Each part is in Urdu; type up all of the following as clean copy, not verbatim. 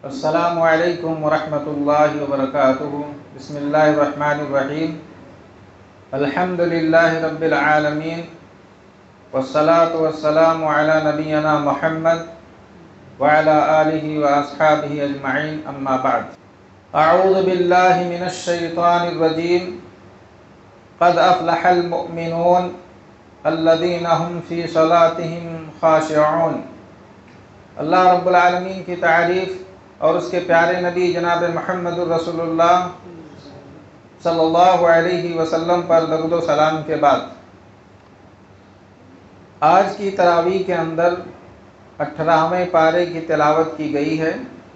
السلام علیکم ورحمۃ اللہ وبرکاتہ۔ بسم اللہ الرحمن الرحیم۔ الحمد للہ رب العالمین، والصلاة والسلام علی نبینا محمد وعلی آلہ واصحابہ اجمعین، اما بعد۔ اعوذ باللہ من الشیطان الرجیم۔ قد افلح المؤمنون الذین هم فی صلاتهم خاشعون۔ اللہ رب العالمین کی تعریف اور اس کے پیارے نبی جناب محمد الرسول اللہ صلی اللہ علیہ وسلم پر درود و سلام کے بعد، آج کی تراویح کے اندر 18ویں پارے کی تلاوت کی گئی ہے،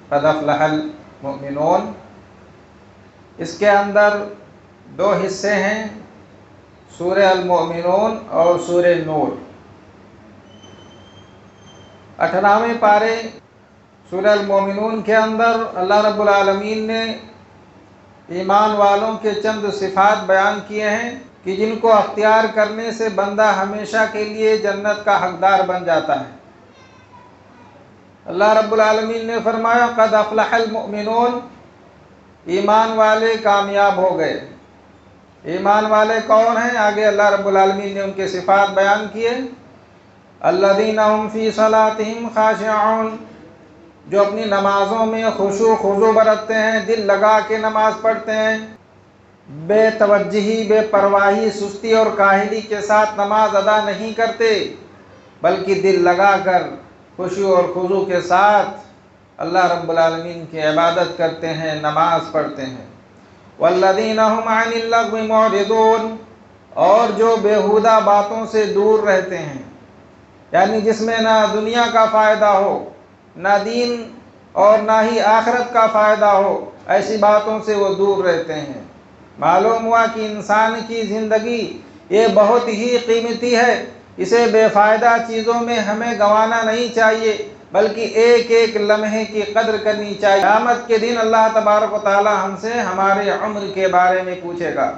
قد افلح المؤمنون۔ اس کے اندر دو حصے ہیں، سورہ المؤمنون اور سورہ نور۔ 18ویں پارے سورہ المؤمنون کے اندر اللہ رب العالمین نے ایمان والوں کے چند صفات بیان کیے ہیں کہ جن کو اختیار کرنے سے بندہ ہمیشہ کے لیے جنت کا حقدار بن جاتا ہے۔ اللہ رب العالمین نے فرمایا قد افلح المؤمنون، ایمان والے کامیاب ہو گئے۔ ایمان والے کون ہیں؟ آگے اللہ رب العالمین نے ان کے صفات بیان کیے۔ الذین هم فی صلاتهم خاشعون، جو اپنی نمازوں میں خشوع خضوع برتتے ہیں، دل لگا کے نماز پڑھتے ہیں، بے توجہی، بے پرواہی، سستی اور کاہلی کے ساتھ نماز ادا نہیں کرتے، بلکہ دل لگا کر خشوع اور خضوع کے ساتھ اللہ رب العالمین کی عبادت کرتے ہیں، نماز پڑھتے ہیں۔ والذین هم عن اللغو معرضون، اور جو بیہودہ باتوں سے دور رہتے ہیں، یعنی جس میں نہ دنیا کا فائدہ ہو، نہ دین اور نہ ہی آخرت کا فائدہ ہو، ایسی باتوں سے وہ دور رہتے ہیں۔ معلوم ہوا کہ انسان کی زندگی یہ بہت ہی قیمتی ہے، اسے بے فائدہ چیزوں میں ہمیں گنوانا نہیں چاہیے، بلکہ ایک ایک لمحے کی قدر کرنی چاہیے۔ قیامت کے دن اللہ تبارک و تعالی ہم سے ہمارے عمر کے بارے میں پوچھے گا،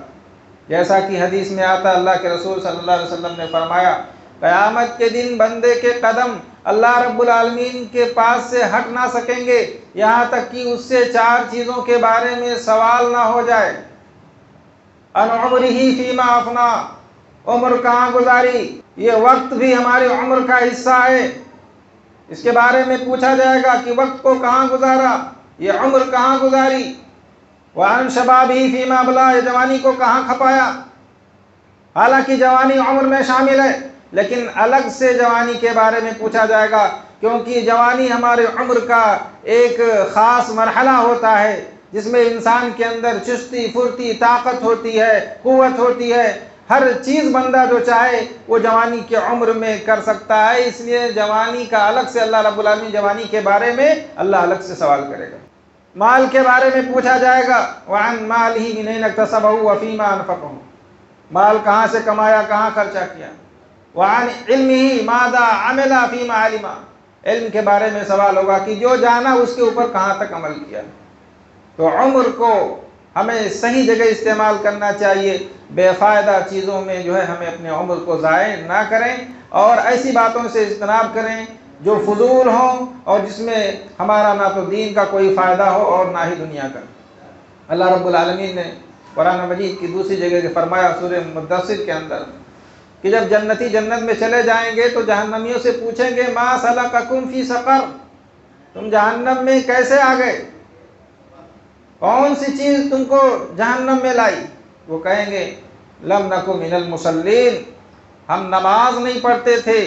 جیسا کہ حدیث میں آتا اللہ کے رسول صلی اللہ علیہ وسلم نے فرمایا قیامت کے دن بندے کے قدم اللہ رب العالمین کے پاس سے ہٹ نہ سکیں گے، یہاں تک کہ اس سے 4 چیزوں کے بارے میں سوال نہ ہو جائے۔ ان عمرہ فیما افنا، عمر کہاں گزاری، یہ وقت بھی ہماری عمر کا حصہ ہے، اس کے بارے میں پوچھا جائے گا کہ وقت کو کہاں گزارا، یہ عمر کہاں گزاری۔ وعن شبابہ فیما ابلا، یہ جوانی کو کہاں کھپایا۔ حالانکہ جوانی عمر میں شامل ہے، لیکن الگ سے جوانی کے بارے میں پوچھا جائے گا، کیونکہ جوانی ہمارے عمر کا ایک خاص مرحلہ ہوتا ہے جس میں انسان کے اندر چستی پھرتی، طاقت ہوتی ہے، قوت ہوتی ہے، ہر چیز بندہ جو چاہے وہ جوانی کے عمر میں کر سکتا ہے۔ اس لیے جوانی کا الگ سے اللہ رب العالمین جوانی کے بارے میں اللہ الگ سے سوال کرے گا۔ مال کے بارے میں پوچھا جائے گا، وعن مالہ من أين اكتسبه وفيما أنفقه، مال کہاں سے کمایا، کہاں خرچہ کیا۔ وعن علمہ ماذا عمل فیما علم، علم کے بارے میں سوال ہوگا کہ جو جانا اس کے اوپر کہاں تک عمل کیا۔ تو عمر کو ہمیں صحیح جگہ استعمال کرنا چاہیے، بے فائدہ چیزوں میں جو ہے ہمیں اپنے عمر کو ضائع نہ کریں، اور ایسی باتوں سے اجتناب کریں جو فضول ہوں اور جس میں ہمارا نہ تو دین کا کوئی فائدہ ہو اور نہ ہی دنیا کا۔ اللہ رب العالمین نے قرآن مجید کی دوسری جگہ فرمایا سورہ مدثر کے اندر کہ جب جنتی جنت میں چلے جائیں گے تو جہنمیوں سے پوچھیں گے ما سلککم فی سقر، تم جہنم میں کیسے آ گئے، کون سی چیز تم کو جہنم میں لائی۔ وہ کہیں گے لم نکن من المصلین، ہم نماز نہیں پڑھتے تھے۔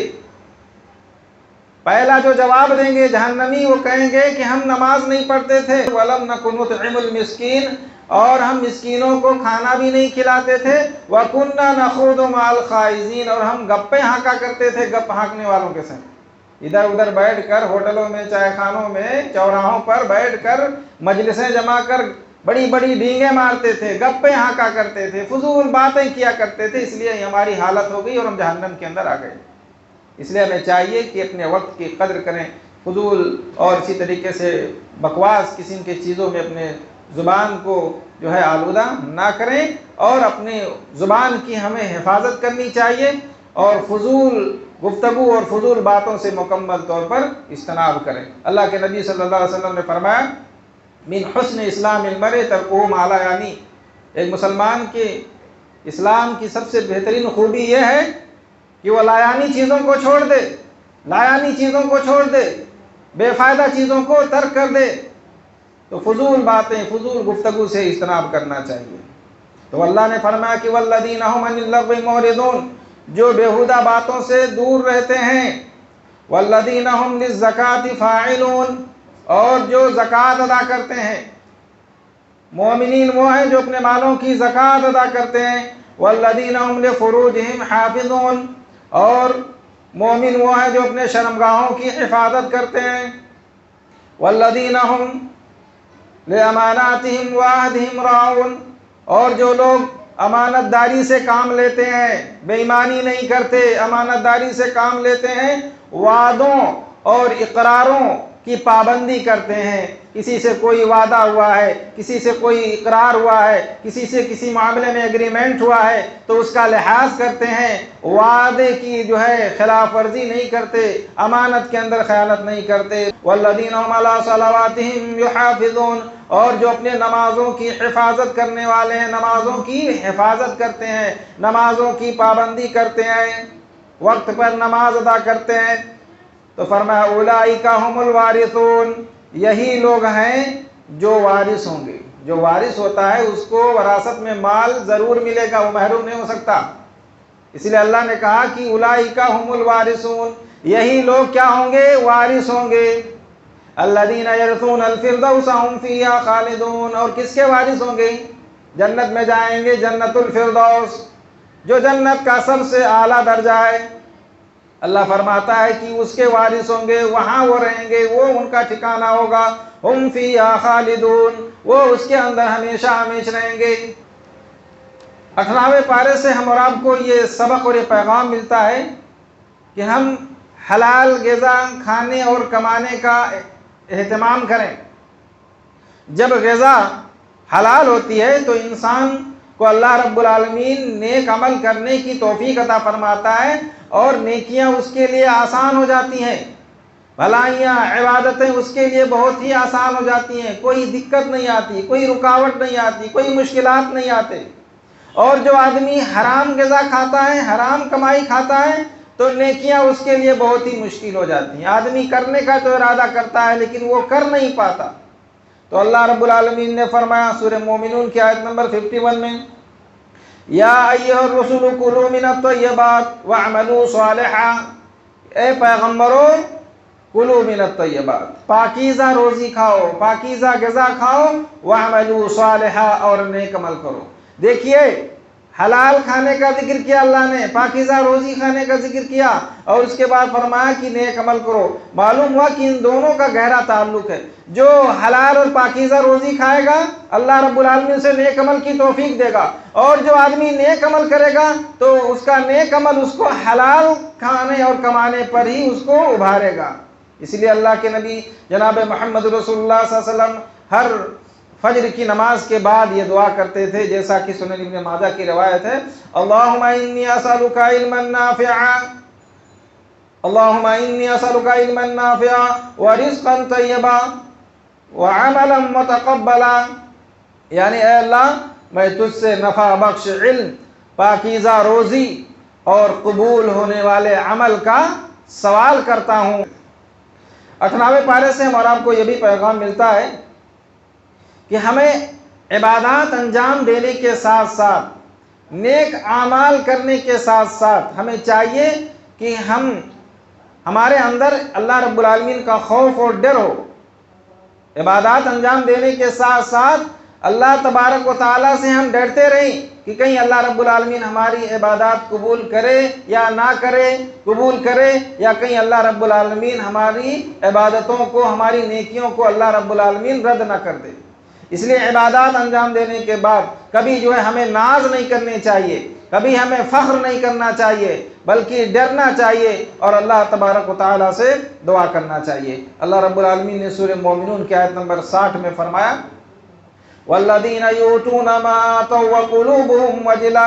پہلا جو جواب دیں گے جہنمی، وہ کہیں گے کہ ہم نماز نہیں پڑھتے تھے، ولم نکن نطعم المسکین، اور ہم مسکینوں کو کھانا بھی نہیں کھلاتے تھے، وَكُنَّا نَخُوضُ مَعَ الْخَائِضِينَ، اور ہم گپیں ہانکا کرتے تھے گپ ہانکنے والوں کے ساتھ۔ ادھر ادھر بیٹھ کر ہوٹلوں میں، چائے خانوں میں، چوراہوں پر بیٹھ کر مجلسیں جما کر بڑی بڑی ڈینگیں مارتے تھے، گپیں ہانکا کرتے تھے، فضول باتیں کیا کرتے تھے، اس لیے ہماری حالت ہو گئی اور ہم جہنم کے اندر آ گئے۔ اس لیے ہمیں چاہیے کہ اپنے وقت کی قدر کریں، فضول اور اسی طریقے سے بکواس قسم کی چیزوں میں اپنے زبان کو جو ہے آلودہ نہ کریں، اور اپنے زبان کی ہمیں حفاظت کرنی چاہیے، اور فضول گفتگو اور فضول باتوں سے مکمل طور پر اجتناب کریں۔ اللہ کے نبی صلی اللہ علیہ وسلم نے فرمایا من حسن اسلام المرء ترکہ ما لا یعنی، ایک مسلمان کے اسلام کی سب سے بہترین خوبی یہ ہے کہ وہ لایانی چیزوں کو چھوڑ دے، لایانی چیزوں کو چھوڑ دے، بے فائدہ چیزوں کو ترک کر دے۔ تو فضول باتیں، فضول گفتگو سے اجتناب کرنا چاہیے۔ تو اللہ نے فرمایا کہ والذین هم عن اللغو معرضون، جو بیہودہ باتوں سے دور رہتے ہیں، والذین هم للزکاۃ فاعلون، اور جو زکوٰۃ ادا کرتے ہیں۔ مومنین وہ ہیں جو اپنے مالوں کی زکوٰۃ ادا کرتے ہیں۔ والذین هم لفروجہم حافظون، اور مومن وہ ہیں جو اپنے شرمگاہوں کی حفاظت کرتے ہیں۔ والذین هم لاماناتہم وعہدہم راعون، اور جو لوگ امانت داری سے کام لیتے ہیں، بے ایمانی نہیں کرتے، امانت داری سے کام لیتے ہیں، وعدوں اور اقراروں کی پابندی کرتے ہیں۔ کسی سے کوئی وعدہ ہوا ہے، کسی سے کوئی اقرار ہوا ہے، کسی سے کسی معاملے میں اگریمنٹ ہوا ہے تو اس کا لحاظ کرتے ہیں، وعدے کی جو ہے خلاف ورزی نہیں کرتے، امانت کے اندر خیانت نہیں کرتے۔ والذین هم علی صلواتہم یحافظون، اور جو اپنے نمازوں کی حفاظت کرنے والے ہیں، نمازوں کی حفاظت کرتے ہیں، نمازوں کی پابندی کرتے ہیں، وقت پر نماز ادا کرتے ہیں۔ تو فرمایا اولئک هم الوارثون، یہی لوگ ہیں جو وارث ہوں گے۔ جو وارث ہوتا ہے اس کو وراثت میں مال ضرور ملے گا، وہ محروم نہیں ہو سکتا۔ اس لیے اللہ نے کہا کہ اولئک هم الوارثون، یہی لوگ کیا ہوں گے؟ وارث ہوں گے۔ الذین یرثون الفردوس هم فیہا خالدون، اور کس کے وارث ہوں گے؟ جنت میں جائیں گے، جنت الفردوس، جو جنت کا سب سے اعلیٰ درجہ ہے۔ اللہ فرماتا ہے کہ اس کے وارث ہوں گے، وہاں وہ رہیں گے، وہ ان کا ٹھکانہ ہوگا۔ ہم فیہا خالدون، وہ اس کے اندر ہمیشہ ہمیش رہیں گے۔ 18ویں پارے سے ہم اور آپ کو یہ سبق اور یہ پیغام ملتا ہے کہ ہم حلال غذا کھانے اور کمانے کا اہتمام کریں۔ جب غذا حلال ہوتی ہے تو انسان کو اللہ رب العالمین نیک عمل کرنے کی توفیق عطا فرماتا ہے، اور نیکیاں اس کے لیے آسان ہو جاتی ہیں، بھلائیاں عبادتیں اس کے لیے بہت ہی آسان ہو جاتی ہیں، کوئی دقت نہیں آتی، کوئی رکاوٹ نہیں آتی، کوئی مشکلات نہیں آتے۔ اور جو آدمی حرام غذا کھاتا ہے، حرام کمائی کھاتا ہے، تو نیکیاں اس کے لیے بہت ہی مشکل ہو جاتی ہیں۔ آدمی کرنے کا تو ارادہ کرتا ہے لیکن وہ کر نہیں پاتا۔ تو اللہ رب العالمین نے فرمایا سورہ مومنون کی آیت نمبر 51 میں، یا ایھا الرسول کلوا من الطیبات واعملوا صالحا، اے پیغمبروں کلوا من الطیبات، پاکیزہ روزی کھاؤ، پاکیزہ غذا کھاؤ، واعملوا صالحا، اور نیک عمل کرو۔ دیکھیے حلال کھانے کا ذکر کیا اللہ نے، پاکیزہ روزی کھانے کا ذکر کیا، اور اس کے بعد فرمایا کہ نیک عمل کرو۔ معلوم ہوا کہ ان دونوں کا گہرا تعلق ہے۔ جو حلال اور پاکیزہ روزی کھائے گا اللہ رب العالمین سے نیک عمل کی توفیق دے گا، اور جو آدمی نیک عمل کرے گا تو اس کا نیک عمل اس کو حلال کھانے اور کمانے پر ہی اس کو ابھارے گا۔ اس لیے اللہ کے نبی جناب محمد رسول اللہ صلی اللہ علیہ وسلم ہر فجر کی نماز کے بعد یہ دعا کرتے تھے، جیسا کہ سنن ابن ماجہ کی روایت ہے، اللہم انی اسألک علما نافعا، اللہم انی اسألک علما نافعا ورزقا طیبا وعملا متقبلا، یعنی اے اللہ میں تجھ سے نفع بخش علم، پاکیزہ روزی اور قبول ہونے والے عمل کا سوال کرتا ہوں۔ 18ویں پارے سے ہم اور آپ کو یہ بھی پیغام ملتا ہے کہ ہمیں عبادات انجام دینے کے ساتھ ساتھ، نیک اعمال کرنے کے ساتھ ساتھ ہمیں چاہیے کہ ہمارے اندر اللہ رب العالمین کا خوف اور ڈر ہو۔ عبادات انجام دینے کے ساتھ ساتھ اللہ تبارک و تعالیٰ سے ہم ڈرتے رہیں کہ کہیں اللہ رب العالمین ہماری عبادات قبول کرے یا نہ کرے، قبول کرے یا کہیں اللہ رب العالمین ہماری عبادتوں کو، ہماری نیکیوں کو اللہ رب العالمین رد نہ کر دے۔ اس لیے عبادات انجام دینے کے بعد کبھی جو ہے ہمیں ناز نہیں کرنی چاہیے، کبھی ہمیں فخر نہیں کرنا چاہیے، بلکہ ڈرنا چاہیے اور اللہ تبارک و تعالیٰ سے دعا کرنا چاہیے۔ اللہ رب العالمین نے سورہ مومنون کی آیت نمبر 60 میں فرمایا والذین یؤتون ما آتوا وقلوبهم وجلہ،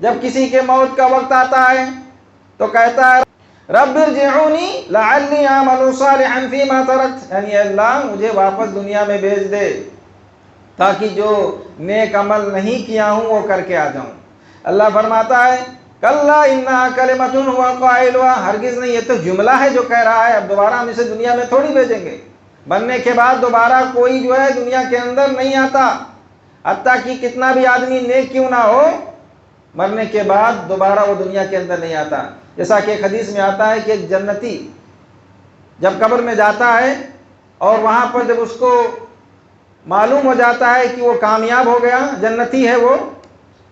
جب کسی کے موت کا وقت آتا ہے تو کہتا ہے رب ارجعونی لعلی اعمل صالحا فیما ترکت، یعنی اللہ مجھے واپس دنیا میں بھیج دے تاکہ جو نیک عمل نہیں کیا ہوں وہ کر کے آ جاؤں۔ اللہ فرماتا ہے کلا انہا کلمۃ هو قائلها، ہرگز نہیں، یہ تو جملہ ہے جو کہہ رہا ہے، اب دوبارہ ہم اسے دنیا میں تھوڑی بھیجیں گے، مرنے کے بعد دوبارہ کوئی جو ہے دنیا کے اندر نہیں آتا، حتیٰ کہ کتنا بھی آدمی نیک کیوں نہ ہو، مرنے کے بعد دوبارہ وہ دنیا کے اندر نہیں آتا۔ جیسا کہ ایک حدیث میں آتا ہے کہ ایک جنتی جب قبر میں جاتا ہے اور وہاں پر جب اس کو معلوم ہو جاتا ہے کہ وہ کامیاب ہو گیا، جنتی ہے وہ،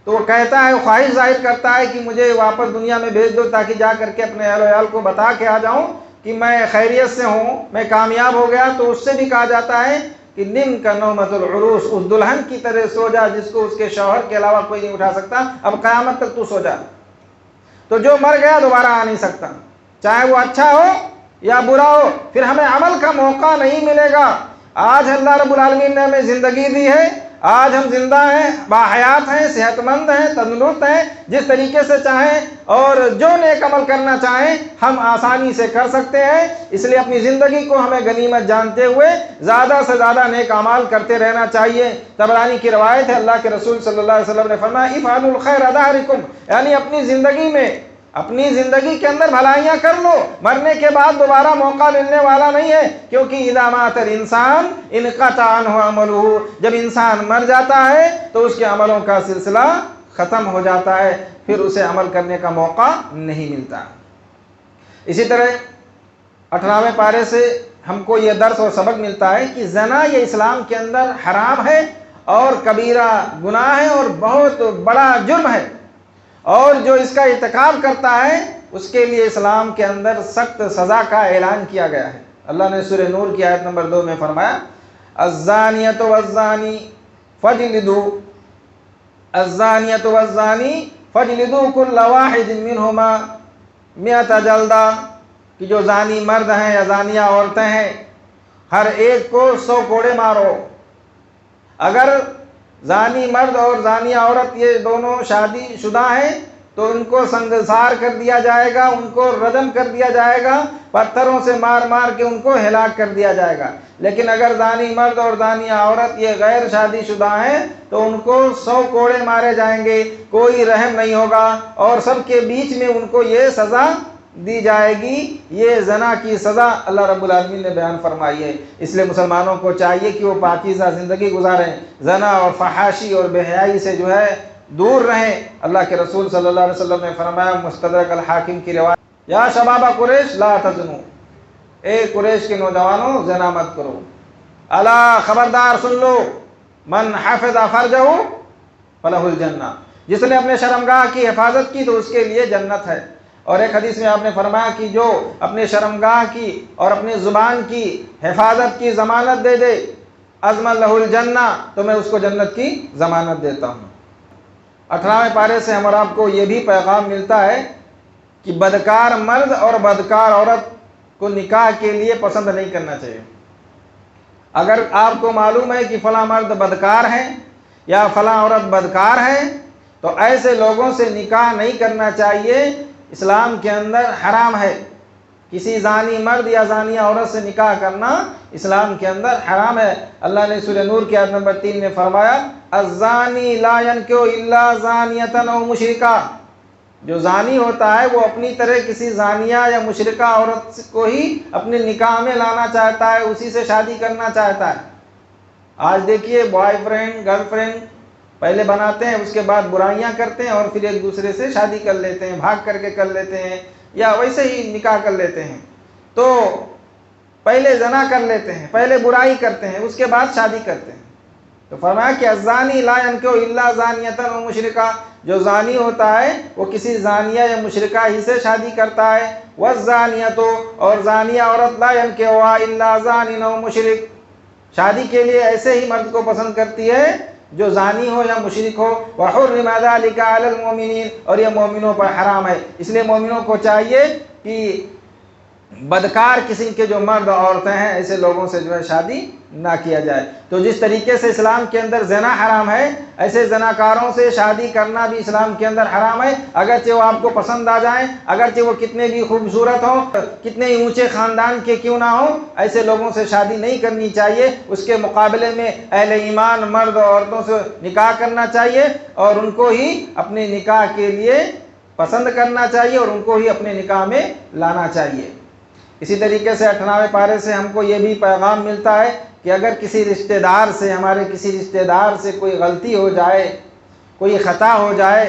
تو وہ کہتا ہے، خواہش ظاہر کرتا ہے کہ مجھے واپس دنیا میں بھیج دو تاکہ جا کر کے اپنے اہل و عیال کو بتا کے آ جاؤں کہ میں خیریت سے ہوں، میں کامیاب ہو گیا۔ تو اس سے بھی کہا جاتا ہے کہ نم کا نومت العروس، اس دلہن کی طرح سو جا جس کو اس کے شوہر کے علاوہ کوئی نہیں اٹھا سکتا، اب قیامت تک تو سو جا۔ تو جو مر گیا دوبارہ آ نہیں سکتا، چاہے وہ اچھا ہو یا برا ہو، پھر ہمیں عمل کا موقع نہیں ملے گا۔ آج اللہ رب العالمین نے ہمیں زندگی دی ہے، آج ہم زندہ ہیں، باحیات ہیں، صحت مند ہیں، تندرست ہیں، جس طریقے سے چاہیں اور جو نیک عمل کرنا چاہیں ہم آسانی سے کر سکتے ہیں۔ اس لیے اپنی زندگی کو ہمیں غنیمت جانتے ہوئے زیادہ سے زیادہ نیک اعمال کرتے رہنا چاہیے۔ طبرانی کی روایت ہے، اللہ کے رسول صلی اللہ علیہ وسلم نے فرمایا افعلوا الخیر دہرکم، یعنی اپنی زندگی کے اندر بھلائیاں کر لو، مرنے کے بعد دوبارہ موقع ملنے والا نہیں ہے، کیونکہ اذا مات الانسان انقطع عنہ عملہ، جب انسان مر جاتا ہے تو اس کے عملوں کا سلسلہ ختم ہو جاتا ہے، پھر اسے عمل کرنے کا موقع نہیں ملتا۔ اسی طرح 18ویں پارے سے ہم کو یہ درس اور سبق ملتا ہے کہ زنا یہ اسلام کے اندر حرام ہے اور کبیرہ گناہ ہے اور بہت بڑا جرم ہے، اور جو اس کا ارتکاب کرتا ہے اس کے لیے اسلام کے اندر سخت سزا کا اعلان کیا گیا ہے۔ اللہ نے سورہ نور کی آیت نمبر 2 میں فرمایا الزانیۃ والزانی فاجلدوا کل واحد منہما 100 جلدہ، کہ جو زانی مرد ہیں یا زانیہ عورتیں ہیں ہر ایک کو 100 کوڑے مارو۔ اگر زانی مرد اور زانیہ عورت یہ دونوں شادی شدہ ہیں تو ان کو سنگسار کر دیا جائے گا، ان کو رجم کر دیا جائے گا، پتھروں سے مار مار کے ان کو ہلاک کر دیا جائے گا۔ لیکن اگر زانی مرد اور زانیہ عورت یہ غیر شادی شدہ ہیں تو ان کو 100 کوڑے مارے جائیں گے، کوئی رحم نہیں ہوگا، اور سب کے بیچ میں ان کو یہ سزا دی جائے گی۔ یہ زنا کی سزا اللہ رب العالمین نے بیان فرمائی ہے۔ اس لیے مسلمانوں کو چاہیے کہ وہ پاکیزہ زندگی گزاریں، زنا اور فحاشی اور بے حیائی سے جو ہے دور رہیں۔ اللہ کے رسول صلی اللہ علیہ وسلم نے فرمایا، مستدرک الحاکم کی روایت، یا شباب قریش لا تزنوا، اے قریش کے نوجوانوں زنا مت کرو، الا خبردار سن لو، من حفظ فرجہ فلہ الجنہ، جس نے اپنے شرمگاہ کی حفاظت کی تو اس کے لیے جنت ہے۔ اور ایک حدیث میں آپ نے فرمایا کہ جو اپنے شرمگاہ کی اور اپنی زبان کی حفاظت کی ضمانت دے دے اضمن لہ الجنہ، تو میں اس کو جنت کی ضمانت دیتا ہوں۔ 18ویں پارے سے ہم اور آپ کو یہ بھی پیغام ملتا ہے کہ بدکار مرد اور بدکار عورت کو نکاح کے لیے پسند نہیں کرنا چاہیے۔ اگر آپ کو معلوم ہے کہ فلاں مرد بدکار ہے یا فلاں عورت بدکار ہے تو ایسے لوگوں سے نکاح نہیں کرنا چاہیے، اسلام کے اندر حرام ہے۔ کسی زانی مرد یا زانیہ عورت سے نکاح کرنا اسلام کے اندر حرام ہے۔ اللہ نے سورہ نور کی آیت نمبر 3 میں فرمایا الزانی لا ينکح الا زانیۃ او مشرکہ، جو زانی ہوتا ہے وہ اپنی طرح کسی زانیہ یا مشرکہ عورت کو ہی اپنے نکاح میں لانا چاہتا ہے، اسی سے شادی کرنا چاہتا ہے۔ آج دیکھیے بوائے فرینڈ گرل فرینڈ پہلے بناتے ہیں، اس کے بعد برائیاں کرتے ہیں اور پھر ایک دوسرے سے شادی کر لیتے ہیں، بھاگ کر کے کر لیتے ہیں یا ویسے ہی نکاح کر لیتے ہیں۔ تو پہلے زنا کر لیتے ہیں، پہلے برائی کرتے ہیں، اس کے بعد شادی کرتے ہیں۔ تو فرمایا کہ الزانی لا ينکح الا زانیۃ او مشرکہ، جو زانی ہوتا ہے وہ کسی زانیہ یا مشرکہ ہی سے شادی کرتا ہے۔ والزانیۃ، اور زانیہ عورت لا ينکحها الا زان او مشرک، شادی کے لیے ایسے ہی مرد کو پسند کرتی ہے جو زانی ہو یا مشرک ہو۔ وحرم ذلک علی المؤمنین، اور یہ مومنوں پر حرام ہے۔ اس لیے مومنوں کو چاہیے کہ بدکار قسم کے جو مرد عورتیں ہیں ایسے لوگوں سے جو ہے شادی نہ کیا جائے۔ تو جس طریقے سے اسلام کے اندر زنا حرام ہے، ایسے زناکاروں سے شادی کرنا بھی اسلام کے اندر حرام ہے، اگرچہ وہ آپ کو پسند آ جائیں، اگرچہ وہ کتنے بھی خوبصورت ہوں، کتنے ہی اونچے خاندان کے کیوں نہ ہوں، ایسے لوگوں سے شادی نہیں کرنی چاہیے۔ اس کے مقابلے میں اہل ایمان مرد اور عورتوں سے نکاح کرنا چاہیے اور ان کو ہی اپنے نکاح کے لیے پسند کرنا چاہیے اور ان کو ہی اپنے نکاح میں لانا چاہیے۔ اسی طریقے سے 98ویں پارے سے ہم کو یہ بھی پیغام ملتا ہے کہ اگر کسی رشتہ دار سے، ہمارے کسی رشتہ دار سے کوئی غلطی ہو جائے، کوئی خطا ہو جائے،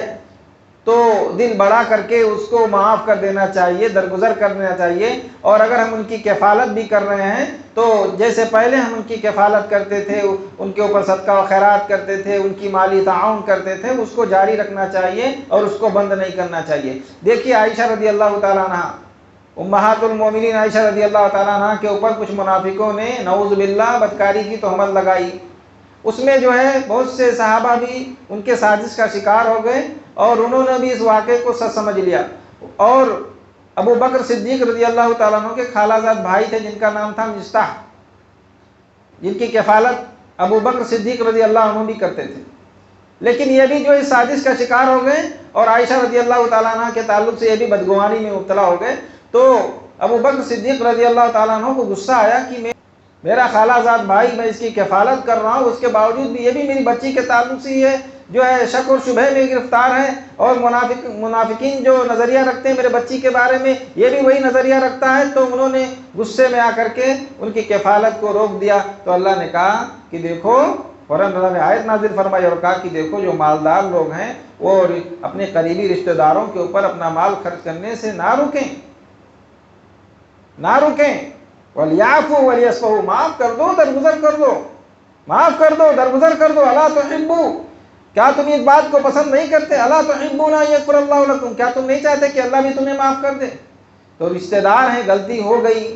تو دل بڑا کر کے اس کو معاف کر دینا چاہیے، درگزر کرنا چاہیے۔ اور اگر ہم ان کی کفالت بھی کر رہے ہیں تو جیسے پہلے ہم ان کی کفالت کرتے تھے، ان کے اوپر صدقہ و خیرات کرتے تھے، ان کی مالی تعاون کرتے تھے، اس کو جاری رکھنا چاہیے اور اس کو بند نہیں کرنا چاہیے۔ دیکھیے عائشہ رضی اللہ تعالیٰ عنہ، امہات المومنین عائشہ رضی اللہ تعالیٰ عنہ کے اوپر کچھ منافقوں نے نعوذ باللہ بدکاری کی تہمت لگائی۔ اس میں جو ہے بہت سے صحابہ بھی ان کے سازش کا شکار ہو گئے اور انہوں نے بھی اس واقعے کو سچ سمجھ لیا۔ اور ابو بکر صدیق رضی اللہ تعالیٰ عنہ کے خالہ زاد بھائی تھے جن کا نام تھا مصطح، جن کی کفالت ابو بکر صدیق رضی اللہ عنہ بھی کرتے تھے، لیکن یہ بھی جو اس سازش کا شکار ہو گئے اور عائشہ رضی اللہ تعالیٰ عنہ کے تعلق سے یہ بھی بدگمانی میں مبتلا ہو گئے۔ تو ابو بکر صدیق رضی اللہ تعالیٰ عنہ کو غصہ آیا کہ میرا خالہ زاد بھائی، میں اس کی کفالت کر رہا ہوں، اس کے باوجود بھی یہ بھی میری بچی کے تعلق سے یہ جو ہے شک اور شبہ میں گرفتار ہے، اور منافقین جو نظریہ رکھتے ہیں میرے بچی کے بارے میں، یہ بھی وہی نظریہ رکھتا ہے۔ تو انہوں نے غصے میں آ کر کے ان کی کفالت کو روک دیا۔ تو اللہ نے کہا کہ دیکھو، فوراً اللہ نے آیت نازل فرمائی اور کہا کہ دیکھو جو مالدار لوگ ہیں وہ اپنے قریبی رشتہ داروں کے اوپر اپنا مال خرچ کرنے سے نہ رکیں، نہ رکیں۔ وَلْيَعْفُوا وَلْيَصْفَحُوا، معاف کر دو، درگزر کر دو، معاف کر دو، درگزر کر دو۔ اَلَا تُحِبُّوا، کیا تم اس بات کو پسند نہیں کرتے؟ اَلَا تُحِبُّونَ أَن يَغْفِرَ اللَّهُ لَكُمْ، کیا تم نہیں چاہتے کہ اللہ بھی تمہیں معاف کر دے؟ تو رشتہ دار ہیں، غلطی ہو گئی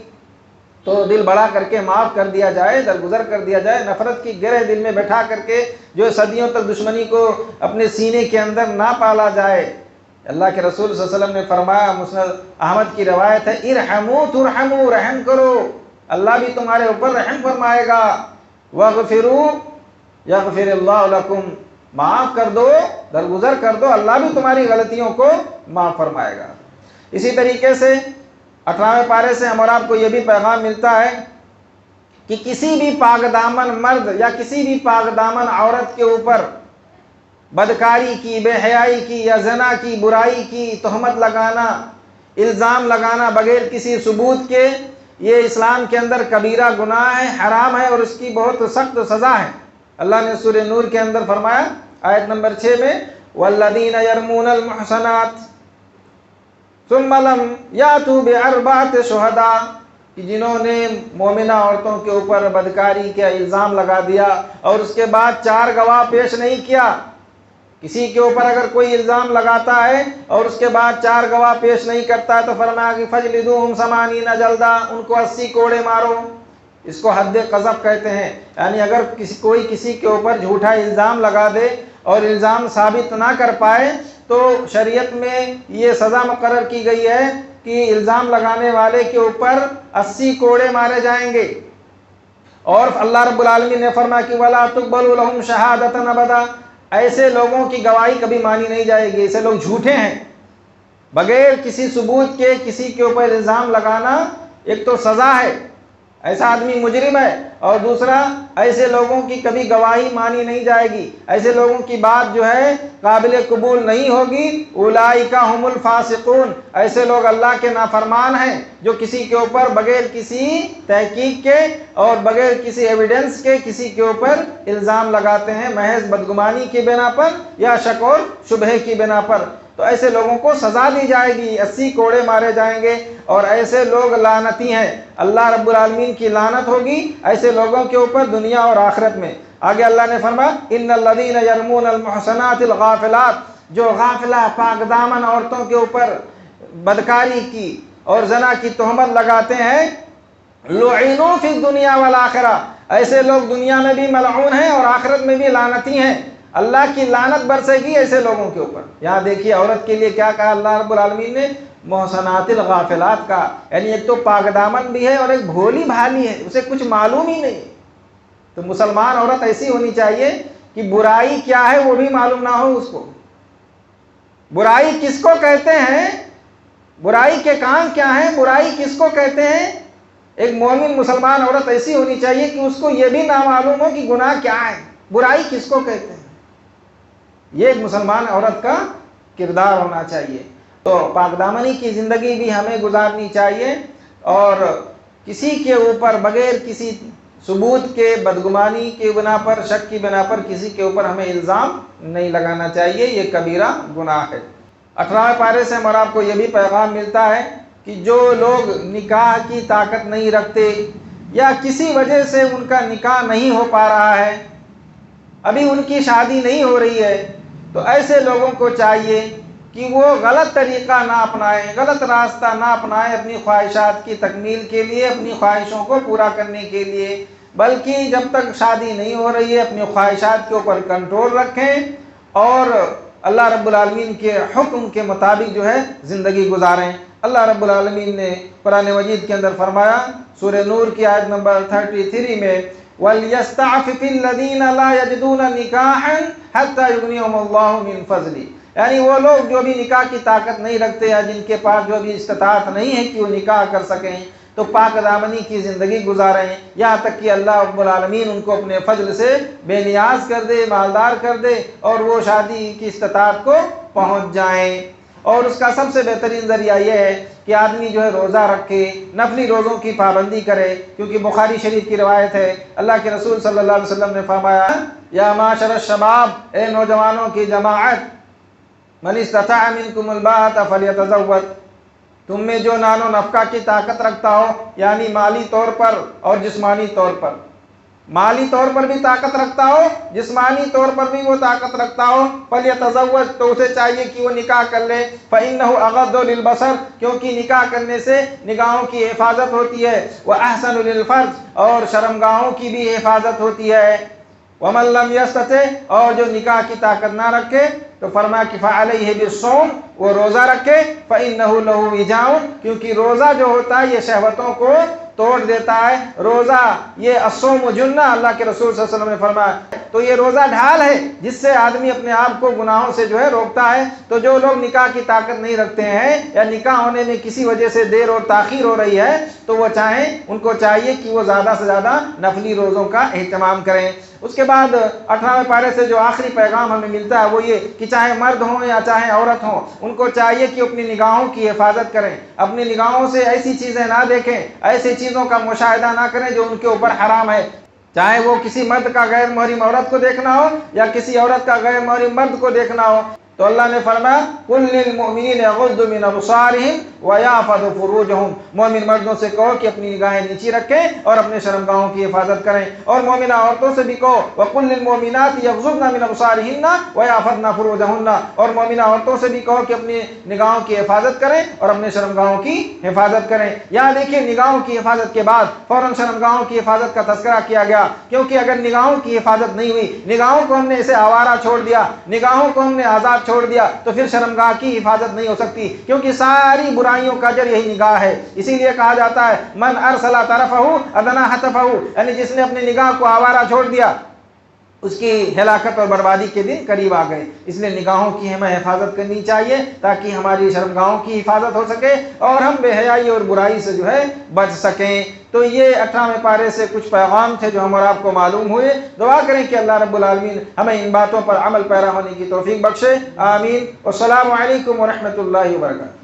تو دل بڑا کر کے معاف کر دیا جائے، درگزر کر دیا جائے۔ نفرت کی گرہ دل میں بیٹھا کر کے جو صدیوں تک دشمنی کو اپنے سینے کے اندر نہ پالا جائے۔ اللہ کے رسول صلی اللہ علیہ وسلم نے فرمایا، مسند احمد کی روایت ہے، ارحموا ترحموا، رحم کرو اللہ بھی تمہارے اوپر رحم فرمائے گا۔ واغفروا یغفر اللہ لکم، معاف کر دو، درگزر کر دو، اللہ بھی تمہاری غلطیوں کو معاف فرمائے گا۔ اسی طریقے سے 18ویں پارے سے ہم اور آپ کو یہ بھی پیغام ملتا ہے کہ کسی بھی پاک دامن مرد یا کسی بھی پاک دامن عورت کے اوپر بدکاری کی، بے حیائی کی یا زنا کی، برائی کی تہمت لگانا، الزام لگانا بغیر کسی ثبوت کے، یہ اسلام کے اندر کبیرہ گناہ ہے، حرام ہے اور اس کی بہت سخت سزا ہے۔ اللہ نے سورہ نور کے اندر فرمایا آیت نمبر 6 میں، وَالَّذِينَ يَرْمُونَ الْمُحْصَنَاتِ ثُمَّ لَمْ يَأْتُوا بِأَرْبَعَةِ شُهَدَاءَ، کہ جنہوں نے مومنہ عورتوں کے اوپر بدکاری کا الزام لگا دیا اور اس کے بعد 4 گواہ پیش نہیں کیا۔ کسی کے اوپر اگر کوئی الزام لگاتا ہے اور اس کے بعد 4 گواہ پیش نہیں کرتا ہے تو فرمایا کہ فَجْلِدُوهُمْ 80 جلدہ، ان کو 80 کوڑے مارو۔ اس کو حد قذف کہتے ہیں، یعنی اگر کوئی کسی کے اوپر جھوٹا الزام لگا دے اور الزام ثابت نہ کر پائے تو شریعت میں یہ سزا مقرر کی گئی ہے کہ الزام لگانے والے کے اوپر 80 کوڑے مارے جائیں گے۔ اور اللہ رب العالمین نے فرمایا کہ وَلَا تُقْبَلُ لَهُمْ شَهَادَةً أَبَدًا، ایسے لوگوں کی گواہی کبھی مانی نہیں جائے گی، ایسے لوگ جھوٹے ہیں۔ بغیر کسی ثبوت کے کسی کے اوپر الزام لگانا ایک تو سزا ہے، ایسا آدمی مجرم ہے، اور دوسرا ایسے لوگوں کی کبھی گواہی مانی نہیں جائے گی، ایسے لوگوں کی بات جو ہے قابل قبول نہیں ہوگی۔ اولئک ھم الفاسقون، ایسے لوگ اللہ کے نافرمان ہیں جو کسی کے اوپر بغیر کسی تحقیق کے اور بغیر کسی ایویڈنس کے کسی کے اوپر الزام لگاتے ہیں محض بدگمانی کی بنا پر یا شک اور شبہ کی بنا پر۔ تو ایسے لوگوں کو سزا دی جائے گی، 80 کوڑے مارے جائیں گے، اور ایسے لوگ لعنتی ہیں، اللہ رب العالمین کی لعنت ہوگی ایسے لوگوں کے اوپر دنیا اور آخرت میں۔ آگے اللہ نے فرمایا ان الذین یرمون المحصنات الغافلات، جو غافلہ پاک دامن عورتوں کے اوپر بدکاری کی اور زنا کی تہمت لگاتے ہیں، لعنوا فی الدنیا والآخرہ، ایسے لوگ دنیا میں بھی ملعون ہیں اور آخرت میں بھی لعنتی ہیں، اللہ کی لعنت برسے گی ایسے لوگوں کے اوپر۔ یہاں دیکھیے عورت کے لیے کیا کہا اللہ رب العالمین نے، محصنات الغافلات کا، یعنی ایک تو پاک دامن بھی ہے اور ایک بھولی بھالی ہے، اسے کچھ معلوم ہی نہیں، تو مسلمان عورت ایسی ہونی چاہیے کہ برائی کیا ہے وہ بھی معلوم نہ ہو اس کو، برائی کس کو کہتے ہیں، برائی کے کام کیا ہیں، برائی کس کو کہتے ہیں۔ ایک مومن مسلمان عورت ایسی ہونی چاہیے کہ اس کو یہ بھی نہ معلوم ہو کہ گناہ کیا ہے، برائی کس کو کہتے ہیں۔ یہ ایک مسلمان عورت کا کردار ہونا چاہیے۔ تو پاک دامنی کی زندگی بھی ہمیں گزارنی چاہیے، اور کسی کے اوپر بغیر کسی ثبوت کے، بدگمانی کی بنا پر، شک کی بنا پر کسی کے اوپر ہمیں الزام نہیں لگانا چاہیے، یہ کبیرہ گناہ ہے۔ 18ویں پارے سے ہمارا آپ کو یہ بھی پیغام ملتا ہے کہ جو لوگ نکاح کی طاقت نہیں رکھتے یا کسی وجہ سے ان کا نکاح نہیں ہو پا رہا ہے، ابھی ان کی شادی نہیں ہو رہی ہے، تو ایسے لوگوں کو چاہیے کہ وہ غلط طریقہ نہ اپنائیں، غلط راستہ نہ اپنائیں اپنی خواہشات کی تکمیل کے لیے، اپنی خواہشوں کو پورا کرنے کے لیے، بلکہ جب تک شادی نہیں ہو رہی ہے اپنی خواہشات کے اوپر کنٹرول رکھیں اور اللہ رب العالمین کے حکم کے مطابق جو ہے زندگی گزاریں۔ اللہ رب العالمین نے قرآن مجید کے اندر فرمایا، سورہ نور کی آیت نمبر 33 میں، وَلْيَسْتَعْفِفِ الَّذِينَ لَا يَجِدُونَ نِكَاحًا حَتَّى يُغْنِيَهُمُ اللَّهُ مِنْ فَضْلِهِ، یعنی وہ لوگ جو بھی نکاح کی طاقت نہیں رکھتے یا جن کے پاس جو بھی استطاعت نہیں ہے کہ وہ نکاح کر سکیں، تو پاک دامنی کی زندگی گزاریں، یہاں تک کہ اللہ رب العالمین ان کو اپنے فضل سے بے نیاز کر دے، مالدار کر دے، اور وہ شادی کی استطاعت کو پہنچ جائیں۔ اور اس کا سب سے بہترین ذریعہ یہ ہے کہ آدمی جو ہے روزہ رکھے، نفلی روزوں کی پابندی کرے، کیونکہ بخاری شریف کی روایت ہے، اللہ کے رسول صلی اللہ علیہ وسلم نے فرمایا، یا معاشر الشباب، اے نوجوانوں کی جماعت، من استطاع منکم الباءۃ فلیتزوج، تم میں جو نان و نفقہ کی طاقت رکھتا ہو، یعنی مالی طور پر اور جسمانی طور پر، مالی طور پر بھی طاقت رکھتا ہو، جسمانی طور پر بھی وہ طاقت رکھتا ہو، فلیتزوج، تو اسے چاہیے کہ وہ نکاح کر لے، فإنہ اغض للبصر، کیونکہ نکاح کرنے سے نگاہوں کی حفاظت ہوتی ہے، وأحسن للفرج، اور شرمگاہوں کی بھی حفاظت ہوتی ہے، ومن لم یستطع، اور جو نکاح کی طاقت نہ رکھے تو فرمایا کہ فعلیہ بالصوم، وہ روزہ رکھے، فإنہ لہ وجاء، کیونکہ روزہ جو ہوتا ہے یہ شہوتوں کو توڑ دیتا ہے، روزہ یہ الصوم جنہ، اللہ کے رسول صلی اللہ علیہ وسلم نے فرمایا، تو یہ روزہ ڈھال ہے جس سے آدمی اپنے آپ کو گناہوں سے جو ہے روکتا ہے۔ تو جو لوگ نکاح کی طاقت نہیں رکھتے ہیں یا نکاح ہونے میں کسی وجہ سے دیر اور تاخیر ہو رہی ہے، تو وہ چاہیں، ان کو چاہیے کہ وہ زیادہ سے زیادہ نفلی روزوں کا اہتمام کریں۔ اس کے بعد 18ویں پارے سے جو آخری پیغام ہمیں ملتا ہے وہ یہ کہ چاہے مرد ہوں یا چاہے عورت ہوں، ان کو چاہیے کہ اپنی نگاہوں کی حفاظت کریں، اپنی نگاہوں سے ایسی چیزیں نہ دیکھیں، ایسی چیزوں کا مشاہدہ نہ کریں جو ان کے اوپر حرام ہے، چاہے وہ کسی مرد کا غیر محرم عورت کو دیکھنا ہو یا کسی عورت کا غیر محرم مرد کو دیکھنا ہو۔ تو اللہ نے فرمایا، قُلْ لِلْمُؤْمِنِينَ يَغُضُّوا مِنْ أَبْصَارِهِمْ وَيَحْفَظُوا فُرُوجَهُمْ، مومن مردوں سے کہو کہ اپنی نگاہیں نیچی رکھیں اور اپنے شرمگاہوں کی حفاظت کریں، اور مومنہ عورتوں سے بھی کہو، وَقُلْ لِلْمُؤْمِنَاتِ يَغْضُضْنَ مِنْ أَبْصَارِهِنَّ وَيَحْفَظْنَ فُرُوجَهُنَّ، اور مومنہ عورتوں سے بھی کہو کہ اپنی نگاہوں کی حفاظت کریں اور اپنے شرمگاہوں کی حفاظت کریں۔ یہاں دیکھیں نگاہوں کی حفاظت کے بعد فوراً شرمگاہوں کی حفاظت کا تذکرہ کیا گیا، کیونکہ اگر نگاہوں کی حفاظت نہیں ہوئی، نگاہوں کو ہم نے اسے آوارہ چھوڑ دیا، نگاہوں کو ہم نے آزاد چھوڑ دیا، تو پھر شرمگاہ کی حفاظت نہیں ہو سکتی، کیونکہ ساری برائیوں کا جڑ یہی نگاہ ہے۔ اسی لیے کہا جاتا ہے، من ارسل طرفہ ادنا حتفہ، یعنی جس نے اپنی نگاہ کو آوارہ چھوڑ دیا اس کی ہلاکت اور بربادی کے دن قریب آ گئے۔ اس لیے نگاہوں کی ہمیں حفاظت کرنی چاہیے تاکہ ہماری شرمگاہوں کی حفاظت ہو سکے اور ہم بے حیائی اور برائی سے جو ہے بچ سکیں۔ تو یہ 18ویں پارے سے کچھ پیغام تھے جو ہم اور آپ کو معلوم ہوئے۔ دعا کریں کہ اللہ رب العالمین ہمیں ان باتوں پر عمل پیرا ہونے کی توفیق بخشے، آمین۔ والسلام علیکم ورحمۃ اللہ وبرکاتہ۔